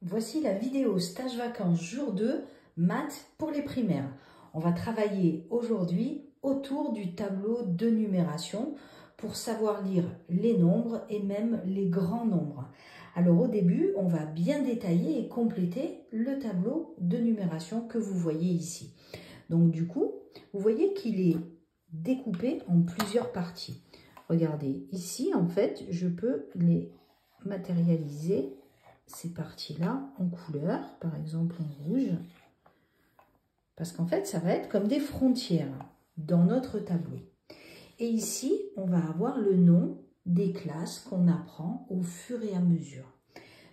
Voici la vidéo stage vacances jour 2, maths pour les primaires. On va travailler aujourd'hui autour du tableau de numération pour savoir lire les nombres et même les grands nombres. Alors au début, on va bien détailler et compléter le tableau de numération que vous voyez ici. Donc du coup, vous voyez qu'il est découpé en plusieurs parties. Regardez, ici en fait, je peux les matérialiser ces parties-là en couleur, par exemple en rouge, parce qu'en fait, ça va être comme des frontières dans notre tableau. Et ici, on va avoir le nom des classes qu'on apprend au fur et à mesure.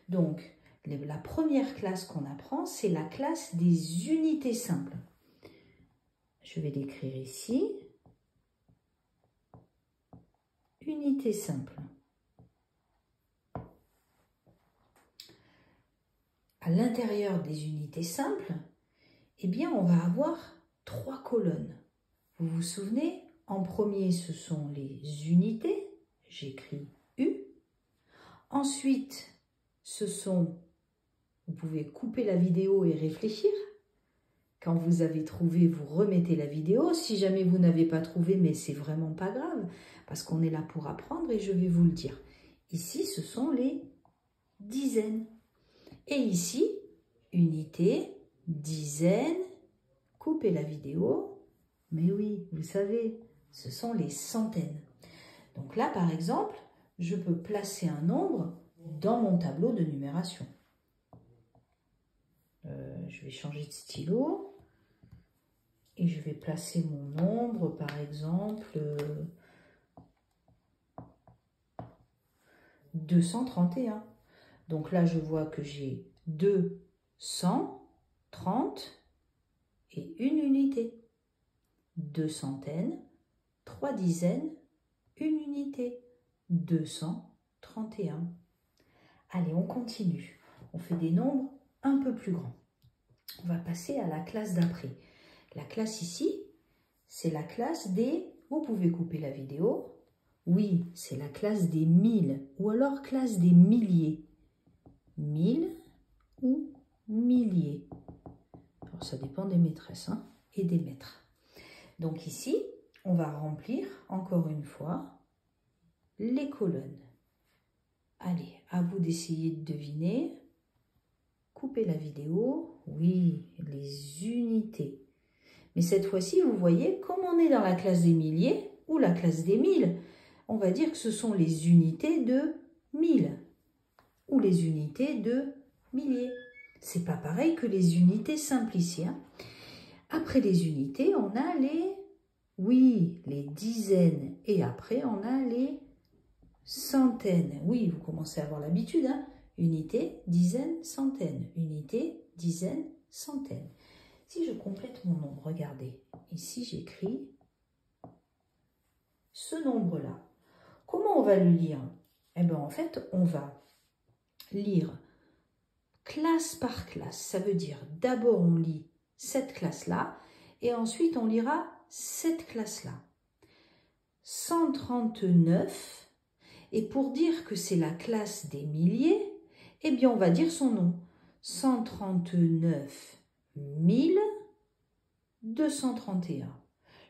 Donc, la première classe qu'on apprend, c'est la classe des unités simples. Je vais l'écrire ici. Unités simples. À l'intérieur des unités simples, eh bien, on va avoir 3 colonnes. Vous vous souvenez, en premier, ce sont les unités. J'écris U. Ensuite, ce sont, vous pouvez couper la vidéo et réfléchir. Quand vous avez trouvé, vous remettez la vidéo. Si jamais vous n'avez pas trouvé, mais c'est vraiment pas grave, parce qu'on est là pour apprendre et je vais vous le dire. Ici, ce sont les dizaines. Et ici, unité, dizaines, coupez la vidéo. Mais oui, vous savez, ce sont les centaines. Donc là, par exemple, je peux placer un nombre dans mon tableau de numération. Je vais changer de stylo et je vais placer mon nombre, par exemple, 231. Donc là, je vois que j'ai 230 et une unité. 2 centaines, 3 dizaines, une unité. 231. Allez, on continue. On fait des nombres un peu plus grands. On va passer à la classe d'après. La classe ici, c'est la classe des... Vous pouvez couper la vidéo. Oui, c'est la classe des 1000 ou alors classe des milliers. 1000 ou milliers. Alors, ça dépend des maîtresses et des maîtres. Donc ici, on va remplir encore une fois les colonnes. Allez, à vous d'essayer de deviner. Coupez la vidéo. Oui, les unités. Mais cette fois-ci, vous voyez, comme on est dans la classe des milliers ou la classe des 1000, on va dire que ce sont les unités de 1000 ou les unités de milliers. C'est pas pareil que les unités simples ici. Après les unités, on a les, oui, les dizaines. Et après, on a les centaines. Oui, vous commencez à avoir l'habitude. Unité, dizaine, centaine. Unité, dizaine, centaine. Si je complète mon nombre, regardez. Ici, j'écris ce nombre-là. Comment on va le lire? Eh bien, en fait, on va lire classe par classe. Ça veut dire d'abord on lit cette classe-là et ensuite on lira cette classe-là. 139, et pour dire que c'est la classe des milliers, eh bien on va dire son nom. 139 231.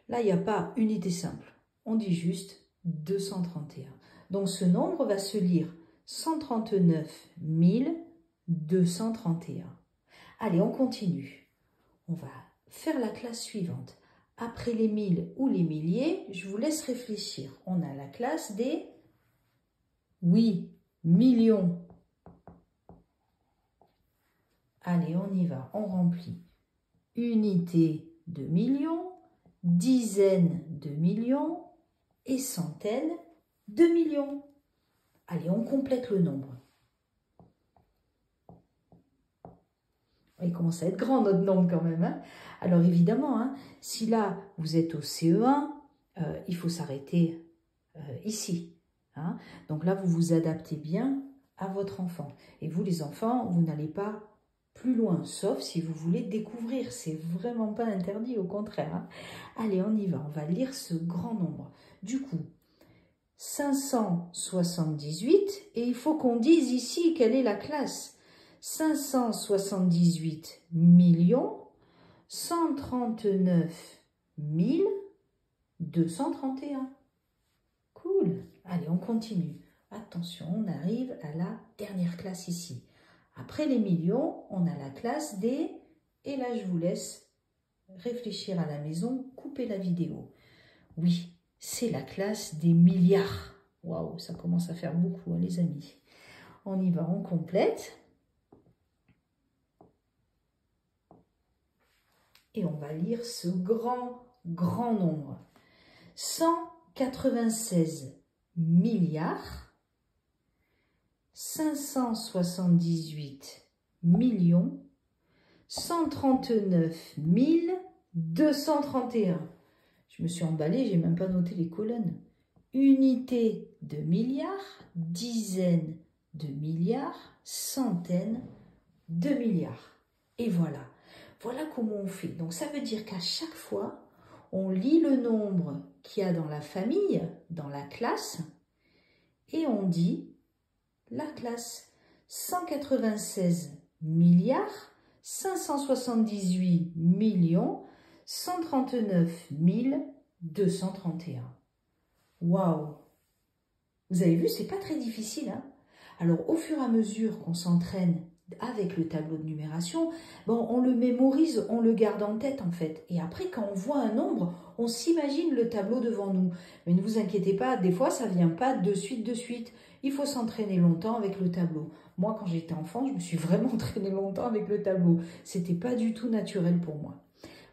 Là, il n'y a pas unité simple. On dit juste 231. Donc ce nombre va se lire 139 231. Allez, on continue. On va faire la classe suivante. Après les 1000 ou les milliers, je vous laisse réfléchir. On a la classe des, oui, millions. Allez, on y va. On remplit. Unité de millions, dizaines de millions et centaines de millions. Allez, on complète le nombre. Il commence à être grand notre nombre quand même. Alors évidemment, si là vous êtes au CE1, il faut s'arrêter ici. Donc là, vous vous adaptez bien à votre enfant. Et vous les enfants, vous n'allez pas plus loin, sauf si vous voulez découvrir. C'est vraiment pas interdit, au contraire. Allez, on y va. On va lire ce grand nombre. Du coup, 578, et il faut qu'on dise ici quelle est la classe. 578 139 231. Cool. Allez, on continue. Attention, on arrive à la dernière classe ici. Après les millions, on a la classe des... Et là, je vous laisse réfléchir à la maison, couper la vidéo. Oui, c'est la classe des milliards. Waouh, ça commence à faire beaucoup, hein, les amis. On y va, on complète. Et on va lire ce grand nombre. 196 milliards 578 139 231. Je me suis emballée, j'ai même pas noté les colonnes. Unités de milliards, dizaines de milliards, centaines de milliards. Et voilà. Voilà comment on fait. Donc ça veut dire qu'à chaque fois, on lit le nombre qu'il y a dans la famille, dans la classe, et on dit la classe. 196 milliards 578 139 231. Waouh! Vous avez vu, c'est pas très difficile, hein? Alors, au fur et à mesure qu'on s'entraîne avec le tableau de numération, bon, on le mémorise, on le garde en tête en fait. Et après, quand on voit un nombre, on s'imagine le tableau devant nous. Mais ne vous inquiétez pas, des fois, ça ne vient pas de suite. Il faut s'entraîner longtemps avec le tableau. Moi, quand j'étais enfant, je me suis vraiment entraînée longtemps avec le tableau. C'était pas du tout naturel pour moi.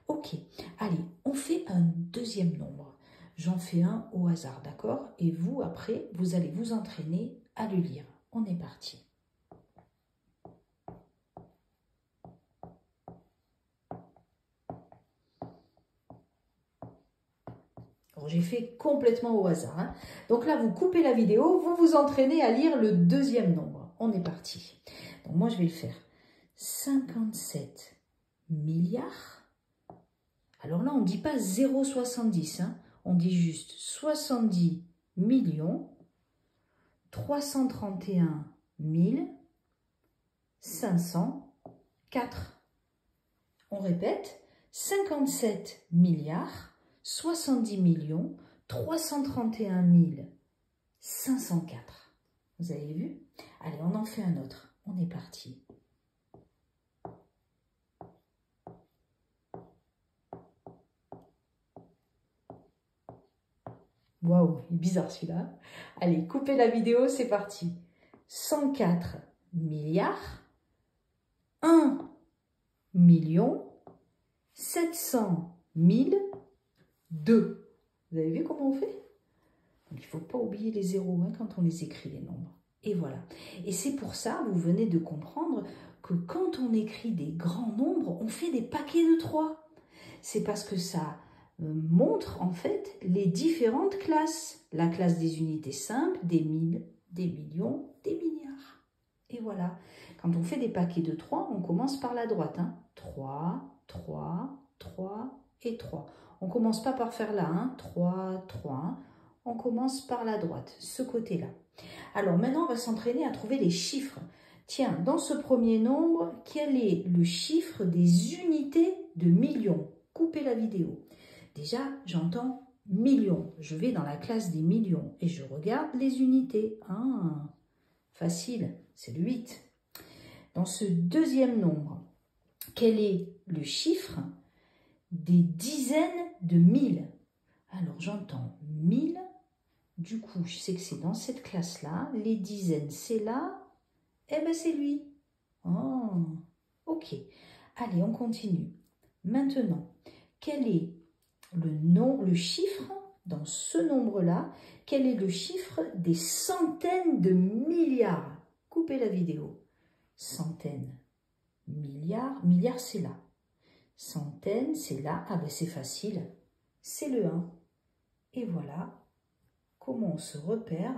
Ok, allez, on fait un deuxième nombre. J'en fais un au hasard, d'accord? Et vous, après, vous allez vous entraîner à le lire. On est parti. J'ai fait complètement au hasard, hein. Donc là, vous coupez la vidéo, vous vous entraînez à lire le deuxième nombre. On est parti. Donc moi, je vais le faire. 57 milliards. Alors là, on ne dit pas 0,70, hein. On dit juste 70 331 504. On répète, 57 milliards 70 331 504. Vous avez vu? Allez, on en fait un autre. On est parti. Waouh, il est bizarre celui-là. Allez, coupez la vidéo, c'est parti. 104 milliards 1 700 2. Vous avez vu comment on fait? Donc, il ne faut pas oublier les zéros, hein, quand on les écrit, les nombres. Et voilà. Et c'est pour ça, vous venez de comprendre que quand on écrit des grands nombres, on fait des paquets de 3. C'est parce que ça montre en fait les différentes classes. La classe des unités simples, des mille, des millions, des milliards. Et voilà. Quand on fait des paquets de 3, on commence par la droite. Hein. 3, 3, 3 et 3. On ne commence pas par faire là, hein. 3, 3. On commence par la droite, ce côté-là. Alors maintenant, on va s'entraîner à trouver les chiffres. Tiens, dans ce premier nombre, quel est le chiffre des unités de millions? Coupez la vidéo. Déjà, j'entends millions. Je vais dans la classe des millions et je regarde les unités. Ah, facile, c'est le 8. Dans ce deuxième nombre, quel est le chiffre des dizaines de mille? Alors, j'entends 1000. Du coup, je sais que c'est dans cette classe-là. Les dizaines, c'est là. Eh bien, c'est lui. Oh, ok. Allez, on continue. Maintenant, quel est le chiffre, dans ce nombre-là, quel est le chiffre des centaines de milliards? Coupez la vidéo. Centaines, milliards, milliards, c'est là. Centaines, c'est là. Ah ben, c'est facile. C'est le 1. Et voilà comment on se repère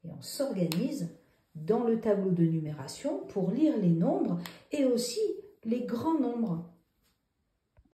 et on s'organise dans le tableau de numération pour lire les nombres et aussi les grands nombres.